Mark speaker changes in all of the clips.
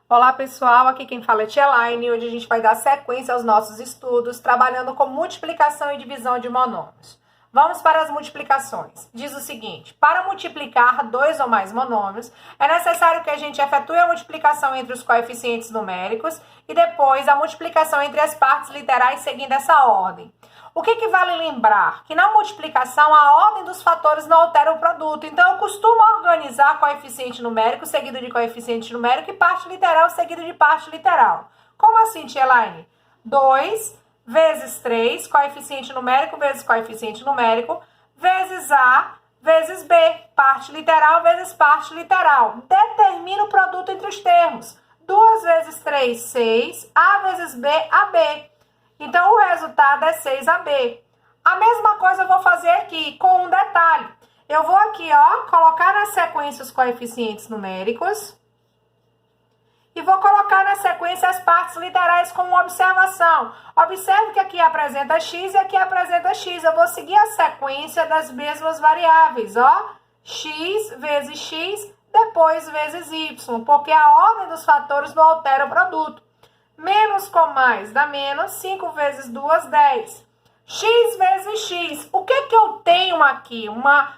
Speaker 1: Olá pessoal, aqui quem fala é Tia Elaine. Hoje a gente vai dar sequência aos nossos estudos, trabalhando com multiplicação e divisão de monômios. Vamos para as multiplicações. Diz o seguinte: para multiplicar dois ou mais monômios, é necessário que a gente efetue a multiplicação entre os coeficientes numéricos e depois a multiplicação entre as partes literais seguindo essa ordem. O que vale lembrar? Que na multiplicação a ordem dos fatores não altera o produto. Então eu costumo organizar coeficiente numérico seguido de coeficiente numérico e parte literal seguido de parte literal. Como assim, Tia Elaine? 2 vezes 3, coeficiente numérico vezes coeficiente numérico, vezes A vezes B, parte literal vezes parte literal. Determina o produto entre os termos. 2 vezes 3, 6, A vezes B, AB. Então, o resultado é 6AB. A mesma coisa eu vou fazer aqui, com um detalhe. Eu vou aqui, colocar na sequência os coeficientes numéricos e vou colocar na sequência as partes literais como observação. Observe que aqui apresenta x e aqui apresenta x. Eu vou seguir a sequência das mesmas variáveis, x vezes x, depois vezes y, porque a ordem dos fatores não altera o produto. Menos com mais dá menos, 5 vezes 2, 10. X vezes x. O que eu tenho aqui? Uma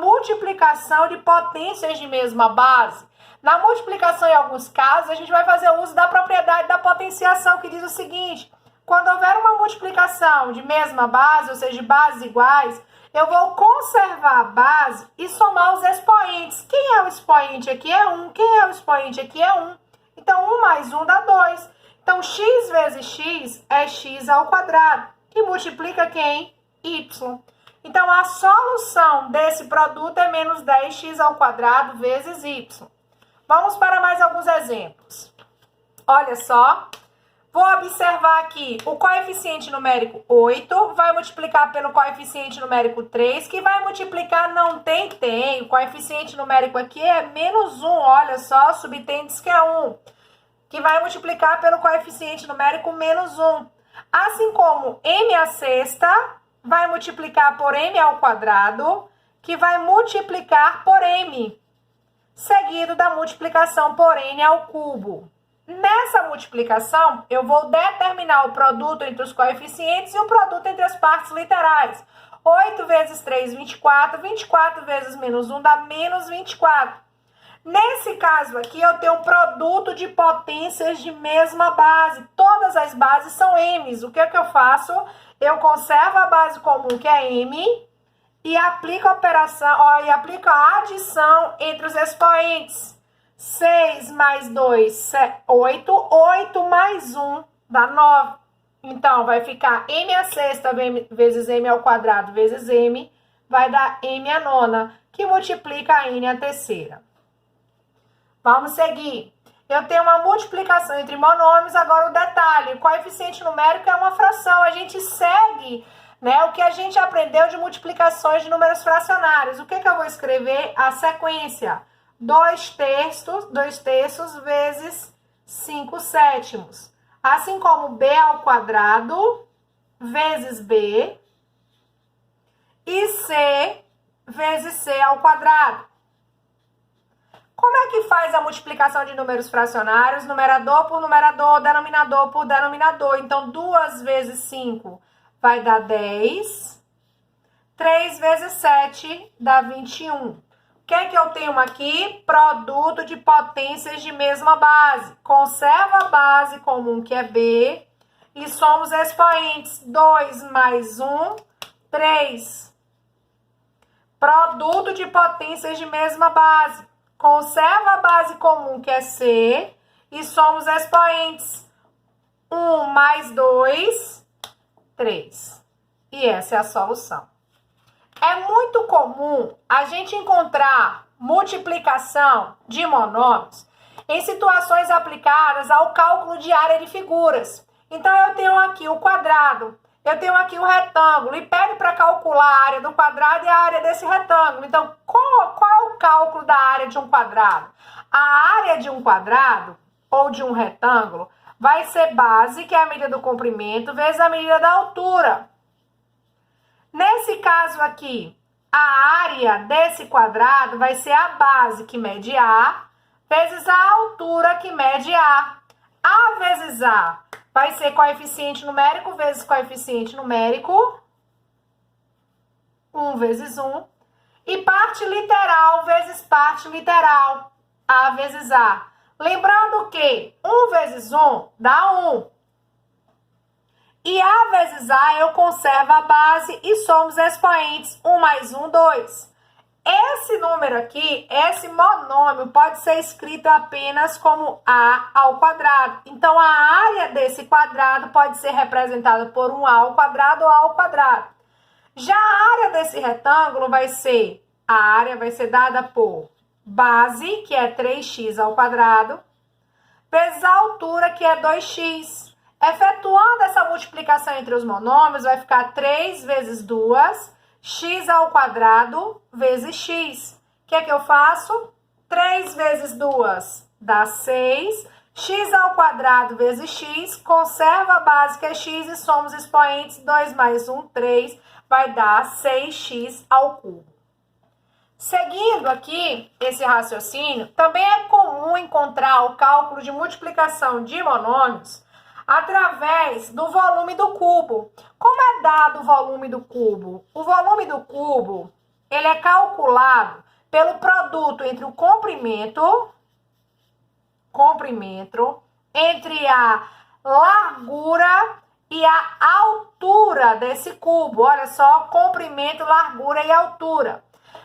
Speaker 1: multiplicação de potências de mesma base. Na multiplicação, em alguns casos, a gente vai fazer uso da propriedade da potenciação, que diz o seguinte: quando houver uma multiplicação de mesma base, ou seja, de bases iguais, eu vou conservar a base e somar os expoentes. Quem é o expoente aqui é 1, quem é o expoente aqui é 1. Então, 1 mais 1 dá 2. Então, x vezes x é x ao quadrado, que multiplica quem? Y. Então, a solução desse produto é menos 10x ao quadrado vezes y. Vamos para mais alguns exemplos. Olha só. Vou observar aqui o coeficiente numérico 8, vai multiplicar pelo coeficiente numérico 3, que vai multiplicar, não tem. O coeficiente numérico aqui é menos 1, olha só, subtendes que é 1. Que vai multiplicar pelo coeficiente numérico menos 1. Assim como m à sexta vai multiplicar por m ao quadrado, que vai multiplicar por m, seguido da multiplicação por n ao cubo. Nessa multiplicação, eu vou determinar o produto entre os coeficientes e o produto entre as partes literais. 8 vezes 3, 24. 24 vezes menos 1 dá menos 24. Nesse caso aqui, eu tenho um produto de potências de mesma base. Todas as bases são m's. O que eu faço? Eu conservo a base comum, que é m, e aplico a operação, e aplico a adição entre os expoentes. 6 mais 2, 8. 8 mais 1 dá 9. Então, vai ficar m à sexta vezes m ao quadrado vezes m, vai dar m à nona, que multiplica a n à terceira. Vamos seguir. Eu tenho uma multiplicação entre monômios, agora o detalhe, o coeficiente numérico é uma fração, a gente segue, o que a gente aprendeu de multiplicações de números fracionários. O que eu vou escrever? A sequência, 2 terços vezes 5 sétimos. Assim como b ao quadrado vezes b e c vezes c ao quadrado. Como é que faz a multiplicação de números fracionários? Numerador por numerador, denominador por denominador. Então, 2 vezes 5 vai dar 10. 3 vezes 7 dá 21. O que eu tenho aqui? Produto de potências de mesma base. Conserva a base comum, que é B, e somos expoentes. 2 mais 1, 3. Produto de potências de mesma base. Conserva a base comum, que é C, e somos expoentes. 1 mais 2, 3. E essa é a solução. É muito comum a gente encontrar multiplicação de monômios em situações aplicadas ao cálculo de área de figuras. Então, eu tenho aqui o quadrado, eu tenho aqui o retângulo, e pede para calcular a área do quadrado e a área desse retângulo. Então, qual é o cálculo da área de um quadrado? A área de um quadrado, ou de um retângulo, vai ser base, que é a medida do comprimento, vezes a medida da altura. Nesse caso aqui, a área desse quadrado vai ser a base, que mede A, vezes a altura que mede A. A vezes A vai ser coeficiente numérico vezes coeficiente numérico. 1 vezes 1. E parte literal vezes parte literal. A vezes A. Lembrando que 1 vezes 1 dá 1. E A vezes A eu conservo a base e somos expoentes. 1 mais 1, 2. Esse número aqui, esse monômio, pode ser escrito apenas como A ao quadrado. Então, a área desse quadrado pode ser representada por um A ao quadrado ou A ao quadrado. Já a área desse retângulo a área vai ser dada por base, que é 3x ao quadrado, vezes a altura, que é 2x. Efetuando essa multiplicação entre os monômios, vai ficar 3 vezes 2, x ao quadrado vezes x. O que é que eu faço? 3 vezes 2 dá 6. X ao quadrado vezes x. Conserva a base que é x e somos expoentes. 2 mais 1, 3. Vai dar 6x ao cubo. Seguindo aqui esse raciocínio, também é comum encontrar o cálculo de multiplicação de monômios através do volume do cubo. Como é dado o volume do cubo? O volume do cubo, ele é calculado pelo produto entre o comprimento entre a largura e a altura desse cubo. Olha só, comprimento, largura e altura.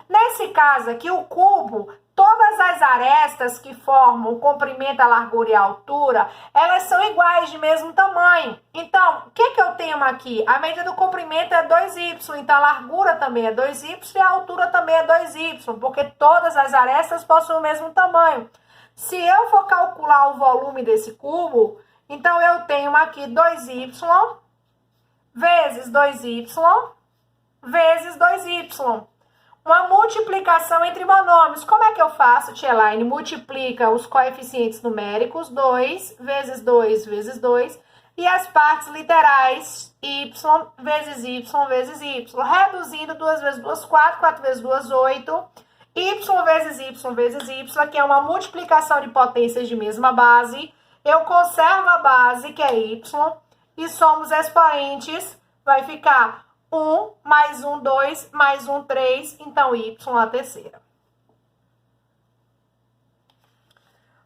Speaker 1: Nesse caso aqui, o cubo, todas as arestas que formam o comprimento, a largura e a altura, elas são iguais, de mesmo tamanho. Então, o que eu tenho aqui? A medida do comprimento é 2y, então a largura também é 2y e a altura também é 2y, porque todas as arestas possuem o mesmo tamanho. Se eu for calcular o volume desse cubo, então eu tenho aqui 2y vezes 2y vezes 2y. Uma multiplicação entre monômios. Como é que eu faço, Tia Elaine? Multiplica os coeficientes numéricos, 2 vezes 2 vezes 2, e as partes literais, y vezes y vezes y. Reduzindo 2 vezes 2, 4, 4 vezes 2, 8. Y vezes y vezes y, aqui é uma multiplicação de potências de mesma base. Eu conservo a base, que é y, e somos expoentes, vai ficar 1 mais 1, 2, mais 1, 3, então y a terceira.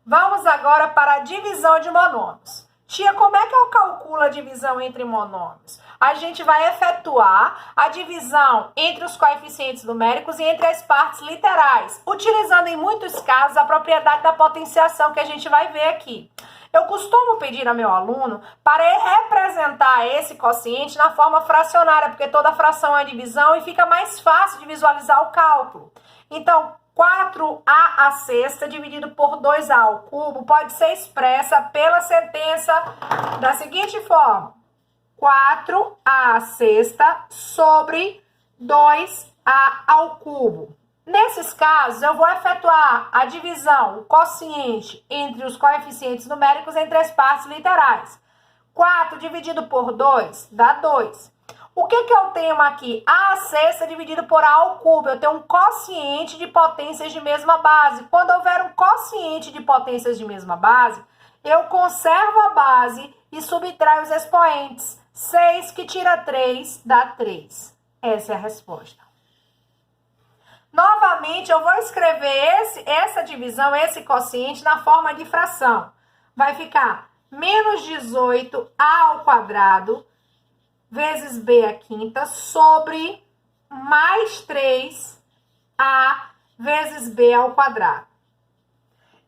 Speaker 1: Vamos agora para a divisão de monômios. Tia, como é que eu calculo a divisão entre monômios? A gente vai efetuar a divisão entre os coeficientes numéricos e entre as partes literais, utilizando em muitos casos a propriedade da potenciação que a gente vai ver aqui. Eu costumo pedir ao meu aluno para representar esse quociente na forma fracionária, porque toda fração é divisão e fica mais fácil de visualizar o cálculo. Então, 4a à sexta dividido por 2a ao cubo pode ser expressa pela sentença da seguinte forma: 4a à sexta sobre 2a ao cubo. Nesses casos, eu vou efetuar a divisão, o quociente, entre os coeficientes numéricos entre as partes literais. 4 dividido por 2 dá 2. O que eu tenho aqui? A à sexta dividido por A ao cubo. Eu tenho um quociente de potências de mesma base. Quando houver um quociente de potências de mesma base, eu conservo a base e subtraio os expoentes. 6 que tira 3 dá 3. Essa é a resposta. Novamente, eu vou escrever essa divisão, esse quociente, na forma de fração. Vai ficar menos 18a ao quadrado vezes b à quinta sobre mais 3a vezes b ao quadrado.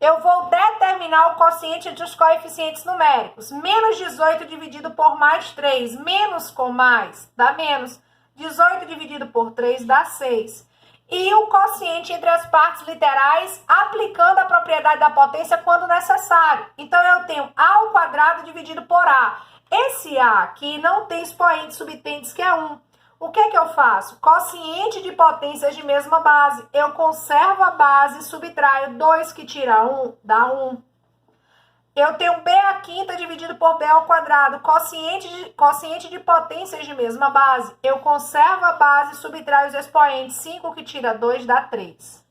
Speaker 1: Eu vou determinar o quociente entre os coeficientes numéricos. Menos 18 dividido por mais 3. Menos com mais dá menos. 18 dividido por 3 dá 6. E o quociente entre as partes literais, aplicando a propriedade da potência quando necessário. Então, eu tenho a ao quadrado dividido por a. Esse a aqui não tem expoentes subtendentes, que é 1. O que eu faço? Quociente de potências de mesma base. Eu conservo a base e subtraio 2 que tira 1, dá 1. Eu tenho b à quinta dividido por b ao quadrado, quociente de potências de mesma base. Eu conservo a base e subtraio os expoentes. 5 que tira 2 dá 3.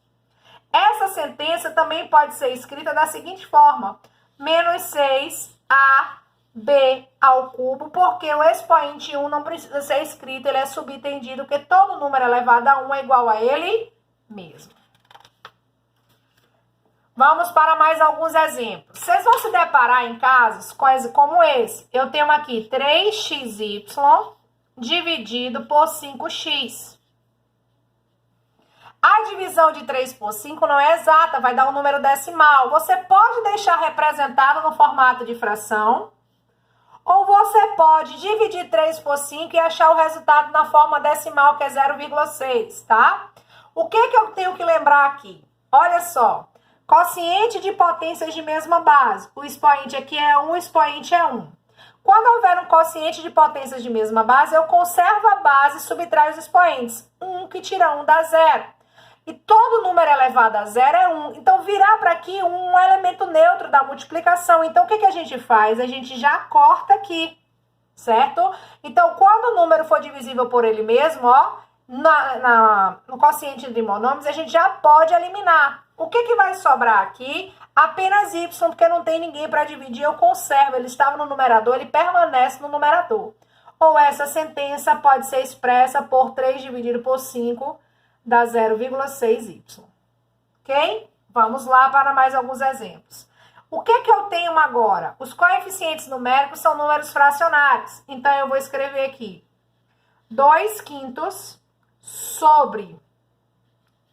Speaker 1: Essa sentença também pode ser escrita da seguinte forma: menos 6ab ao cubo, porque o expoente 1 não precisa ser escrito, ele é subentendido, porque todo número elevado a 1 é igual a ele mesmo. Vamos para mais alguns exemplos. Vocês vão se deparar em casos como esse. Eu tenho aqui 3xy dividido por 5x. A divisão de 3 por 5 não é exata, vai dar um número decimal. Você pode deixar representado no formato de fração, ou você pode dividir 3 por 5 e achar o resultado na forma decimal, que é 0,6, tá? O que eu tenho que lembrar aqui? Olha só, quociente de potências de mesma base. O expoente aqui é 1, o expoente é 1. Quando houver um quociente de potências de mesma base, eu conservo a base e subtraio os expoentes. 1 que tira 1 dá 0. E todo número elevado a 0 é 1. Então, virar para aqui um elemento neutro da multiplicação. Então, o que a gente faz? A gente já corta aqui, certo? Então, quando o número for divisível por ele mesmo, ó, no quociente de monômios, a gente já pode eliminar. O que vai sobrar aqui? Apenas y, porque não tem ninguém para dividir, eu conservo. Ele estava no numerador, ele permanece no numerador. Ou essa sentença pode ser expressa por 3 dividido por 5, dá 0,6y. Ok? Vamos lá para mais alguns exemplos. O que eu tenho agora? Os coeficientes numéricos são números fracionários. Então, eu vou escrever aqui 2/5 sobre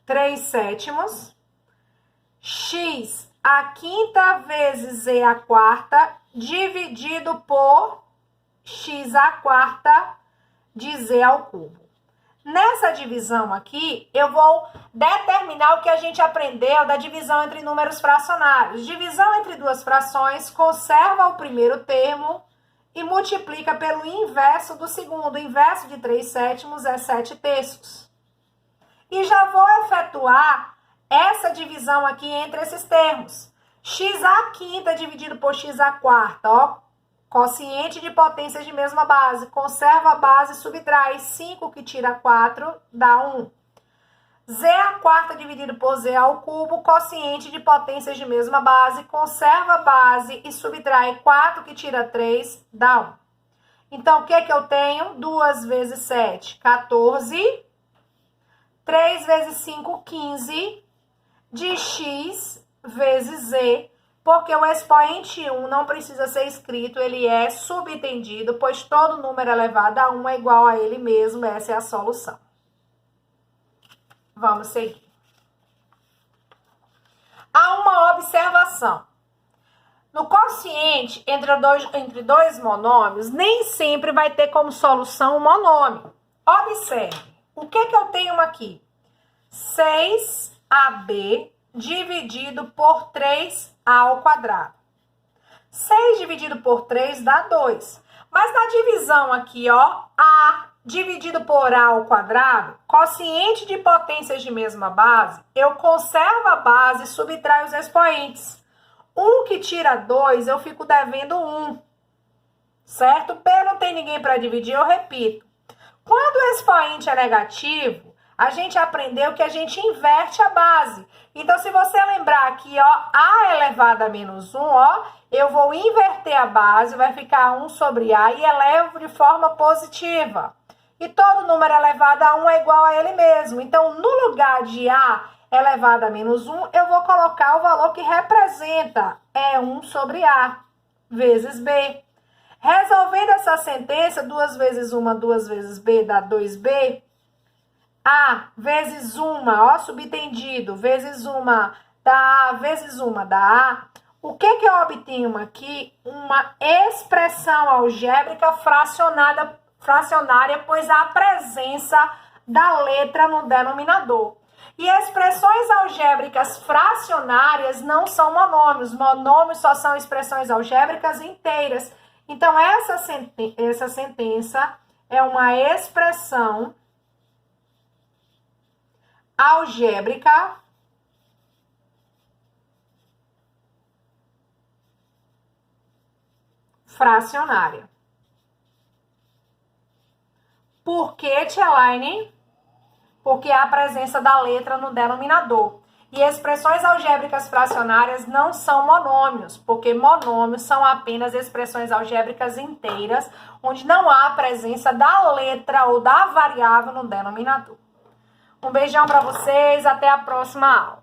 Speaker 1: 3/7, x a quinta vezes z a quarta, dividido por x a quarta de z ao cubo. Nessa divisão aqui, eu vou determinar o que a gente aprendeu da divisão entre números fracionários. Divisão entre duas frações, conserva o primeiro termo e multiplica pelo inverso do segundo. O inverso de 3/7 é 7/3. E já vou efetuar essa divisão aqui entre esses termos. X a quinta dividido por x a quarta, ó. Quociente de potências de mesma base. Conserva a base e subtrai. 5 que tira 4 dá 1. Z a quarta dividido por z ao cubo. Quociente de potências de mesma base. Conserva a base e subtrai. 4 que tira 3 dá 1. Então, o que eu tenho? 2 vezes 7, 14. 3 vezes 5, 15. De x vezes z. Porque o expoente 1 não precisa ser escrito, ele é subentendido, pois todo número elevado a 1 é igual a ele mesmo. Essa é a solução. Vamos seguir. Há uma observação. No quociente entre dois monômios, nem sempre vai ter como solução um monômio. Observe. O que eu tenho aqui? 6ab dividido por 3a ao quadrado. 6 dividido por 3 dá 2. Mas na divisão aqui, ó, a dividido por a ao quadrado, quociente de potências de mesma base, eu conservo a base e subtraio os expoentes. 1 que tira 2, eu fico devendo 1. Certo? P não tem ninguém para dividir, eu repito. Quando o expoente é negativo, a gente aprendeu que a gente inverte a base. Então, se você lembrar aqui, ó, a elevado a menos 1, ó, eu vou inverter a base, vai ficar 1 sobre a e elevo de forma positiva. E todo número elevado a 1 é igual a ele mesmo. Então, no lugar de a elevado a menos 1, eu vou colocar o valor que representa. É 1 sobre a vezes b. Resolvendo essa sentença, 2 vezes 1, 2 vezes b dá 2b. A vezes 1, ó, subtendido, vezes 1 dá A, vezes 1 dá A. O que eu obtenho aqui? Uma expressão algébrica fracionária, pois há a presença da letra no denominador. E expressões algébricas fracionárias não são monômios. Monômios só são expressões algébricas inteiras. Então, essa sentença é uma expressão algébrica fracionária. Por que, Tia Laine? Porque há a presença da letra no denominador. E expressões algébricas fracionárias não são monômios, porque monômios são apenas expressões algébricas inteiras, onde não há a presença da letra ou da variável no denominador. Um beijão para vocês, até a próxima aula.